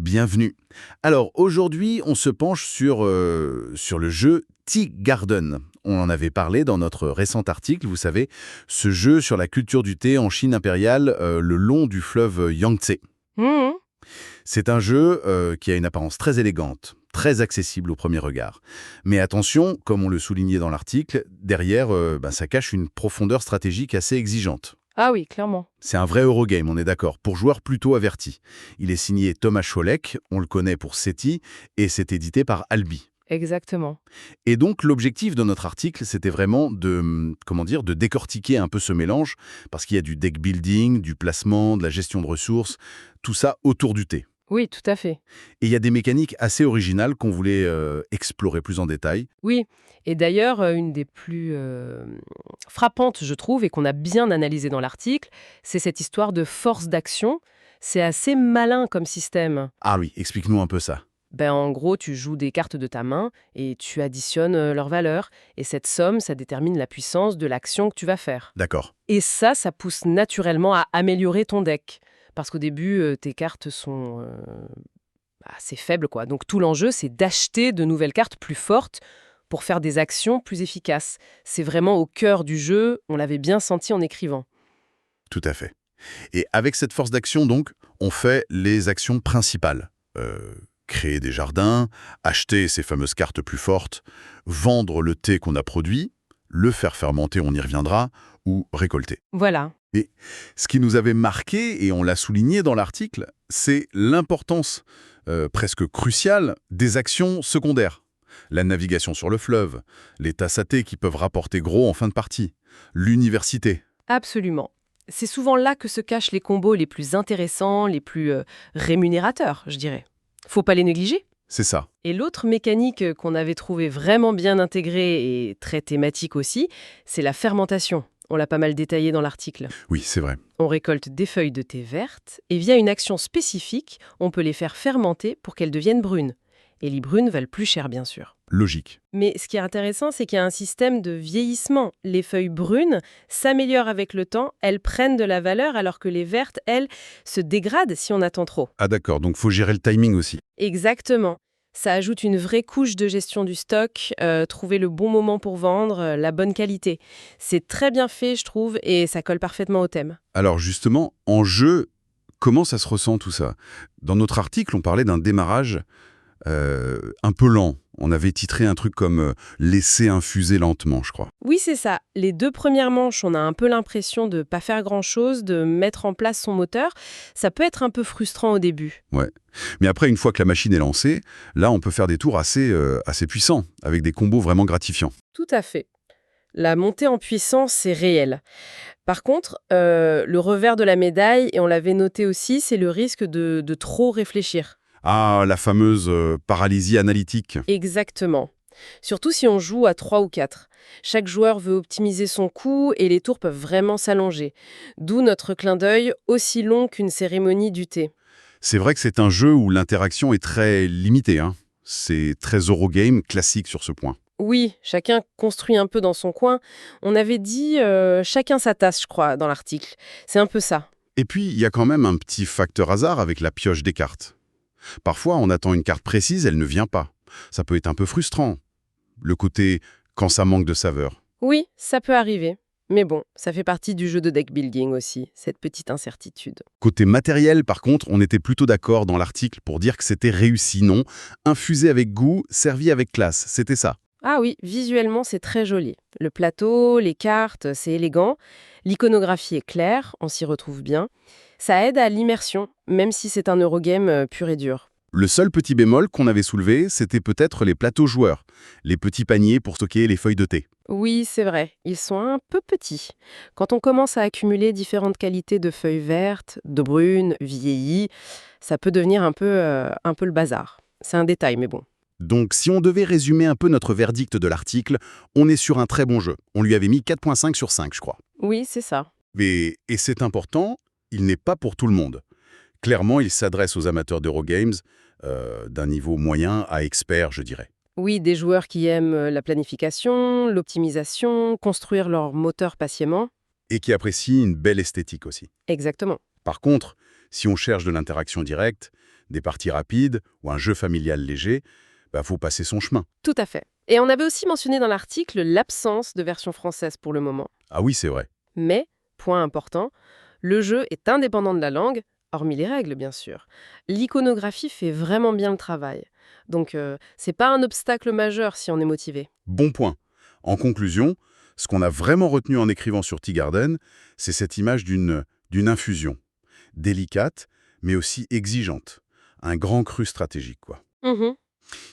bienvenue. Alors aujourd'hui, on se penche sur le jeu Tea Garden. On en avait parlé dans notre récent article, vous savez, ce jeu sur la culture du thé en Chine impériale le long du fleuve Yangtze. Mhm. C'est un jeu qui a une apparence très élégante, très accessible au premier regard. Mais attention, comme on le soulignait dans l'article, derrière, ça cache une profondeur stratégique assez exigeante. Ah oui, clairement. C'est un vrai Eurogame, on est d'accord, pour joueurs plutôt avertis. Il est signé Thomas Scholek, on le connaît pour SETI, et c'est édité par Albi. Exactement. Et donc l'objectif de notre article, c'était vraiment de décortiquer un peu ce mélange, parce qu'il y a du deck building, du placement, de la gestion de ressources, tout ça autour du thé. Oui, tout à fait. Et il y a des mécaniques assez originales qu'on voulait explorer plus en détail. Oui. Et d'ailleurs, une des plus frappantes, je trouve, et qu'on a bien analysé dans l'article, c'est cette histoire de force d'action. C'est assez malin comme système. Ah oui, explique-nous un peu ça. En gros, tu joues des cartes de ta main et tu additionnes leurs valeurs. Et cette somme, ça détermine la puissance de l'action que tu vas faire. D'accord. Et ça pousse naturellement à améliorer ton deck. Parce qu'au début, tes cartes sont assez faibles, quoi. Donc tout l'enjeu, c'est d'acheter de nouvelles cartes plus fortes pour faire des actions plus efficaces. C'est vraiment au cœur du jeu, on l'avait bien senti en écrivant. Tout à fait. Et avec cette force d'action, donc, on fait les actions principales. Créer des jardins, acheter ces fameuses cartes plus fortes, vendre le thé qu'on a produit, le faire fermenter, on y reviendra, ou récolter. Voilà. Et ce qui nous avait marqué, et on l'a souligné dans l'article, c'est l'importance presque cruciale des actions secondaires. La navigation sur le fleuve, les tasses à thé qui peuvent rapporter gros en fin de partie, l'université. Absolument. C'est souvent là que se cachent les combos les plus intéressants, les plus rémunérateurs, je dirais. Faut pas les négliger. C'est ça. Et l'autre mécanique qu'on avait trouvé vraiment bien intégrée et très thématique aussi, c'est la fermentation. On l'a pas mal détaillé dans l'article. Oui, c'est vrai. On récolte des feuilles de thé vertes et via une action spécifique, on peut les faire fermenter pour qu'elles deviennent brunes. Et les brunes valent plus cher, bien sûr. Logique. Mais ce qui est intéressant, c'est qu'il y a un système de vieillissement. Les feuilles brunes s'améliorent avec le temps, elles prennent de la valeur, alors que les vertes, elles, se dégradent si on attend trop. Ah d'accord, donc faut gérer le timing aussi. Exactement. Ça ajoute une vraie couche de gestion du stock, trouver le bon moment pour vendre, la bonne qualité. C'est très bien fait, je trouve, et ça colle parfaitement au thème. Alors justement, en jeu, comment ça se ressent tout ça? Dans notre article, on parlait d'un démarrage un peu lent. On avait titré un truc comme laisser infuser lentement, je crois. Oui, c'est ça. Les 2 premières manches, on a un peu l'impression de pas faire grand-chose, de mettre en place son moteur. Ça peut être un peu frustrant au début. Ouais. Mais après, une fois que la machine est lancée, là, on peut faire des tours assez puissants, avec des combos vraiment gratifiants. Tout à fait. La montée en puissance, c'est réel. Par contre, le revers de la médaille, et on l'avait noté aussi, c'est le risque de trop réfléchir. Ah, la fameuse paralysie analytique. Exactement. Surtout si on joue à 3 ou 4. Chaque joueur veut optimiser son coup et les tours peuvent vraiment s'allonger. D'où notre clin d'œil aussi long qu'une cérémonie du thé. C'est vrai que c'est un jeu où l'interaction est très limitée, hein. C'est très Eurogame classique sur ce point. Oui, chacun construit un peu dans son coin. On avait dit chacun sa tasse, je crois, dans l'article. C'est un peu ça. Et puis, il y a quand même un petit facteur hasard avec la pioche des cartes. Parfois, on attend une carte précise, elle ne vient pas. Ça peut être un peu frustrant. Le côté quand ça manque de saveur. Oui, ça peut arriver. Mais bon, ça fait partie du jeu de deck building aussi, cette petite incertitude. Côté matériel, par contre, on était plutôt d'accord dans l'article pour dire que c'était réussi, non? Infusé avec goût, servi avec classe, c'était ça. Ah oui, visuellement, c'est très joli. Le plateau, les cartes, c'est élégant. L'iconographie est claire, on s'y retrouve bien. Ça aide à l'immersion, même si c'est un Eurogame pur et dur. Le seul petit bémol qu'on avait soulevé, c'était peut-être les plateaux joueurs, les petits paniers pour stocker les feuilles de thé. Oui, c'est vrai, ils sont un peu petits. Quand on commence à accumuler différentes qualités de feuilles vertes, de brunes, vieillies, ça peut devenir un peu le bazar. C'est un détail, mais bon. Donc, si on devait résumer un peu notre verdict de l'article, on est sur un très bon jeu. On lui avait mis 4,5 sur 5, je crois. Oui, c'est ça. Et c'est important, il n'est pas pour tout le monde. Clairement, il s'adresse aux amateurs d'Eurogames, d'un niveau moyen à expert, je dirais. Oui, des joueurs qui aiment la planification, l'optimisation, construire leur moteur patiemment. Et qui apprécient une belle esthétique aussi. Exactement. Par contre, si on cherche de l'interaction directe, Des parties rapides ou un jeu familial léger, faut passer son chemin. Tout à fait. Et on avait aussi mentionné dans l'article l'absence de version française pour le moment. Ah oui, c'est vrai. Mais, point important, le jeu est indépendant de la langue, hormis les règles bien sûr. L'iconographie fait vraiment bien le travail. Donc, c'est pas un obstacle majeur si on est motivé. Bon point. En conclusion, ce qu'on a vraiment retenu en écrivant sur Tea Garden, c'est cette image d'une infusion. Délicate, mais aussi exigeante. Un grand cru stratégique, quoi. Mhm.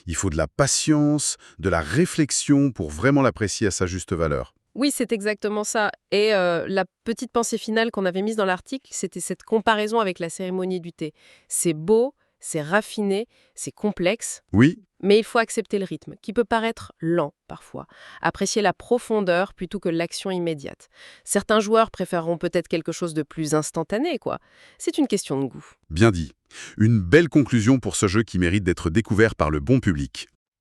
Il faut de la patience, de la réflexion pour vraiment l'apprécier à sa juste valeur. Oui, c'est exactement ça. Et la petite pensée finale qu'on avait mise dans l'article, c'était cette comparaison avec la cérémonie du thé. C'est beau, c'est raffiné, c'est complexe, Oui, mais il faut accepter le rythme, qui peut paraître lent parfois. Apprécier la profondeur plutôt que l'action immédiate. Certains joueurs préféreront peut-être quelque chose de plus instantané, quoi. C'est une question de goût. bien dit. Une belle conclusion pour ce jeu qui mérite d'être découvert par le bon public.